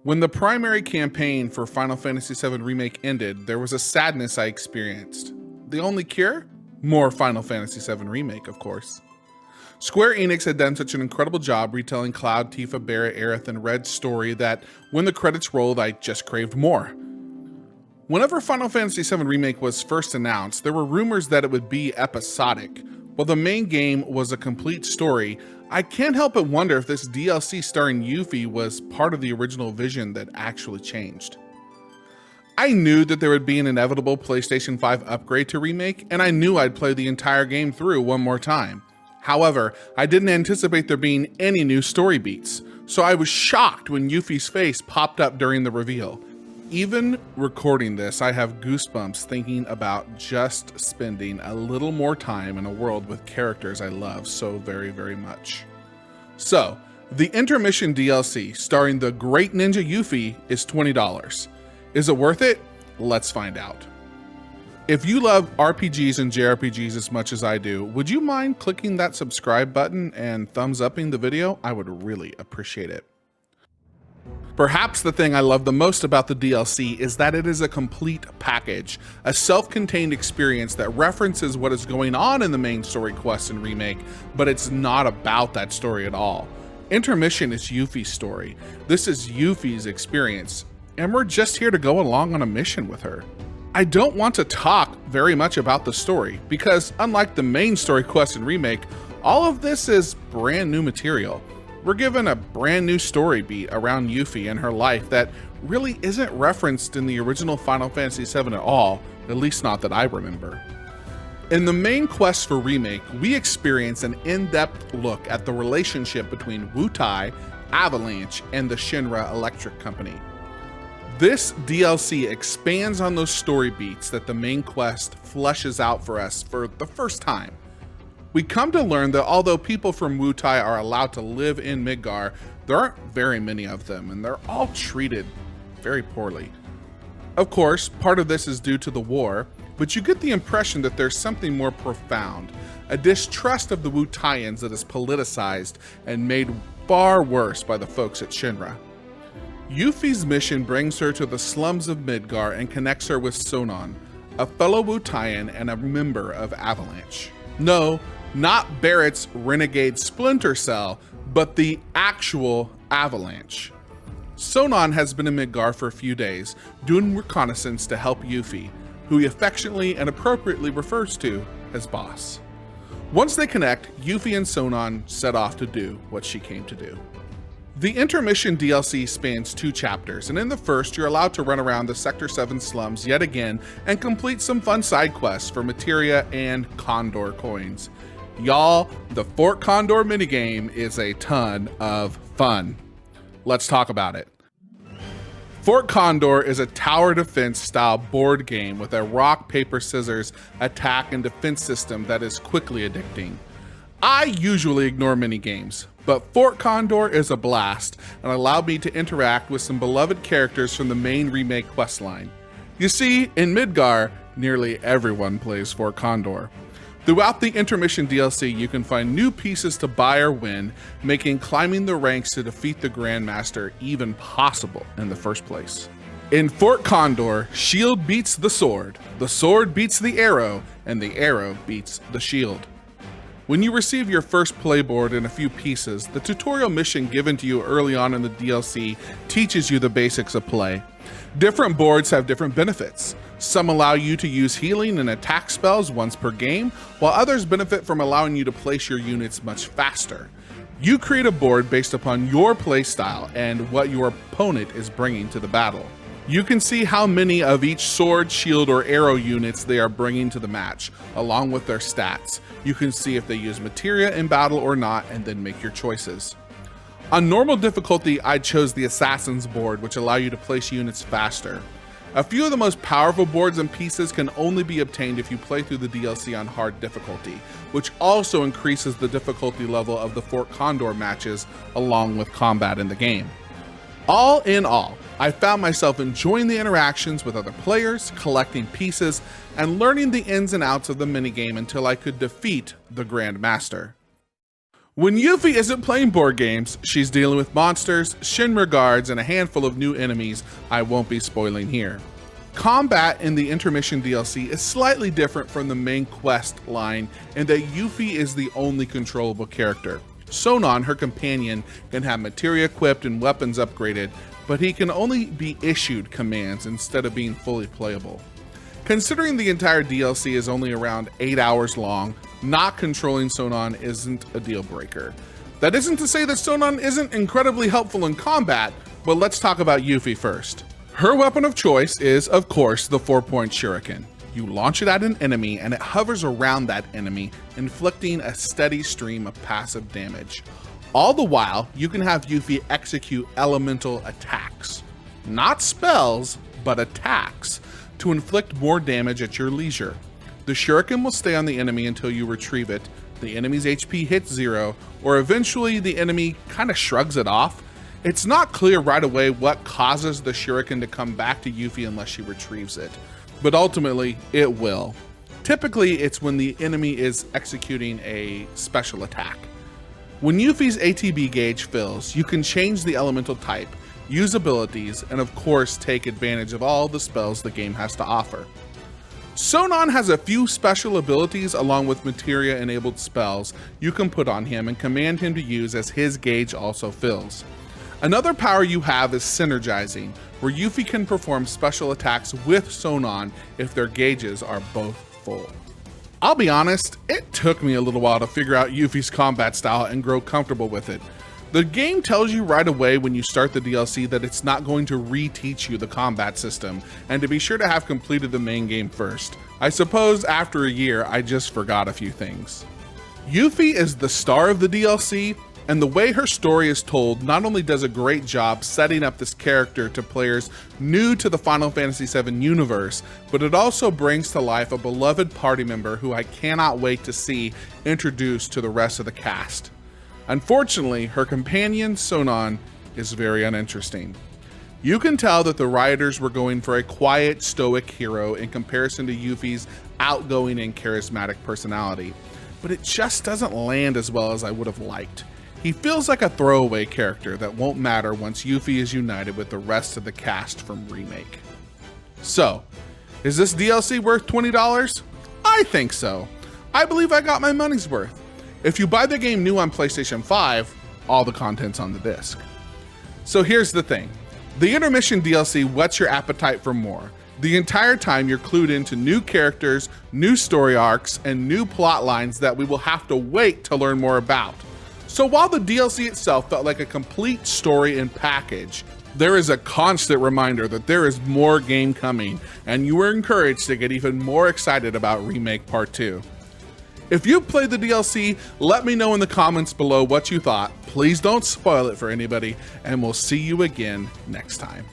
When the primary campaign for Final Fantasy VII Remake ended, there was a sadness I experienced. The only cure? More Final Fantasy VII Remake, of course. Square Enix had done such an incredible job retelling Cloud, Tifa, Barret, Aerith, and Red's story that when the credits rolled, I just craved more. Whenever Final Fantasy VII Remake was first announced, there were rumors that it would be episodic. While the main game was a complete story, I can't help but wonder if this DLC starring Yuffie was part of the original vision that actually changed. I knew that there would be an inevitable PlayStation 5 upgrade to Remake, and I knew I'd play the entire game through one more time. However, I didn't anticipate there being any new story beats, so I was shocked when Yuffie's face popped up during the reveal. Even recording this, I have goosebumps thinking about just spending a little more time in a world with characters I love so very, very much. So, the INTERmission DLC starring the great ninja Yuffie is $20. Is it worth it? Let's find out. If you love RPGs and JRPGs as much as I do, would you mind clicking that subscribe button and thumbs upping the video? I would really appreciate it. Perhaps the thing I love the most about the DLC is that it is a complete package, a self-contained experience that references what is going on in the main story quest and Remake, but it's not about that story at all. INTERmission is Yuffie's story. This is Yuffie's experience, and we're just here to go along on a mission with her. I don't want to talk very much about the story, because unlike the main story quest and Remake, all of this is brand new material. We're given a brand new story beat around Yuffie and her life that really isn't referenced in the original Final Fantasy VII at all, at least not that I remember. In the main quest for Remake, we experience an in-depth look at the relationship between Wutai, Avalanche, and the Shinra Electric Company. This DLC expands on those story beats that the main quest fleshes out for us for the first time. We come to learn that although people from Wutai are allowed to live in Midgar, there aren't very many of them, and they're all treated very poorly. Of course, part of this is due to the war, but you get the impression that there's something more profound, a distrust of the Wutaians that is politicized and made far worse by the folks at Shinra. Yuffie's mission brings her to the slums of Midgar and connects her with Sonon, a fellow Wutaian and a member of Avalanche. No, not Barret's renegade Splinter Cell, but the actual Avalanche. Sonon has been in Midgar for a few days, doing reconnaissance to help Yuffie, who he affectionately and appropriately refers to as boss. Once they connect, Yuffie and Sonon set off to do what she came to do. The INTERmission DLC spans 2 chapters, and in the first, you're allowed to run around the Sector 7 slums yet again and complete some fun side quests for materia and Condor coins. Y'all, the Fort Condor minigame is a ton of fun. Let's talk about it. Fort Condor is a tower defense style board game with a rock, paper, scissors attack and defense system that is quickly addicting. I usually ignore minigames, but Fort Condor is a blast and allowed me to interact with some beloved characters from the main Remake questline. You see, in Midgar, nearly everyone plays Fort Condor. Throughout the INTERmission DLC, you can find new pieces to buy or win, making climbing the ranks to defeat the Grandmaster even possible in the first place. In Fort Condor, shield beats the sword beats the arrow, and the arrow beats the shield. When you receive your first playboard and a few pieces, the tutorial mission given to you early on in the DLC teaches you the basics of play. Different boards have different benefits. Some allow you to use healing and attack spells once per game, while others benefit from allowing you to place your units much faster. You create a board based upon your playstyle and what your opponent is bringing to the battle. You can see how many of each sword, shield, or arrow units they are bringing to the match, along with their stats. You can see if they use materia in battle or not, and then make your choices. On normal difficulty, I chose the Assassin's board, which allow you to place units faster. A few of the most powerful boards and pieces can only be obtained if you play through the DLC on hard difficulty, which also increases the difficulty level of the Fort Condor matches along with combat in the game. All in all, I found myself enjoying the interactions with other players, collecting pieces, and learning the ins and outs of the minigame until I could defeat the Grand Master. When Yuffie isn't playing board games, she's dealing with monsters, Shinra guards, and a handful of new enemies I won't be spoiling here. Combat in the INTERmission DLC is slightly different from the main quest line in that Yuffie is the only controllable character. Sonon, her companion, can have materia equipped and weapons upgraded, but he can only be issued commands instead of being fully playable. Considering the entire DLC is only around 8 hours long, not controlling Sonon isn't a deal breaker. That isn't to say that Sonon isn't incredibly helpful in combat, but let's talk about Yuffie first. Her weapon of choice is, of course, the 4-point shuriken. You launch it at an enemy and it hovers around that enemy, inflicting a steady stream of passive damage. All the while, you can have Yuffie execute elemental attacks. Not spells, but attacks, to inflict more damage at your leisure. The shuriken will stay on the enemy until you retrieve it, the enemy's HP hits 0, or eventually the enemy kind of shrugs it off. It's not clear right away what causes the shuriken to come back to Yuffie unless she retrieves it, but ultimately it will. Typically, it's when the enemy is executing a special attack. When Yuffie's ATB gauge fills, you can change the elemental type, use abilities, and of course take advantage of all the spells the game has to offer. Sonon has a few special abilities along with materia enabled spells you can put on him and command him to use as his gauge also fills. Another power you have is synergizing, where Yuffie can perform special attacks with Sonon if their gauges are both full. I'll be honest, it took me a little while to figure out Yuffie's combat style and grow comfortable with it. The game tells you right away when you start the DLC that it's not going to reteach you the combat system, and to be sure to have completed the main game first. I suppose after a year, I just forgot a few things. Yuffie is the star of the DLC, and the way her story is told not only does a great job setting up this character to players new to the Final Fantasy VII universe, but it also brings to life a beloved party member who I cannot wait to see introduced to the rest of the cast. Unfortunately, her companion, Sonon, is very uninteresting. You can tell that the writers were going for a quiet, stoic hero in comparison to Yuffie's outgoing and charismatic personality, but it just doesn't land as well as I would have liked. He feels like a throwaway character that won't matter once Yuffie is united with the rest of the cast from Remake. So, is this DLC worth $20? I think so. I believe I got my money's worth. If you buy the game new on PlayStation 5, all the content's on the disc. So here's the thing. The INTERmission DLC whets your appetite for more. The entire time you're clued into new characters, new story arcs, and new plot lines that we will have to wait to learn more about. So while the DLC itself felt like a complete story and package, there is a constant reminder that there is more game coming, and you are encouraged to get even more excited about Remake Part 2. If you played the DLC, let me know in the comments below what you thought. Please don't spoil it for anybody, and we'll see you again next time.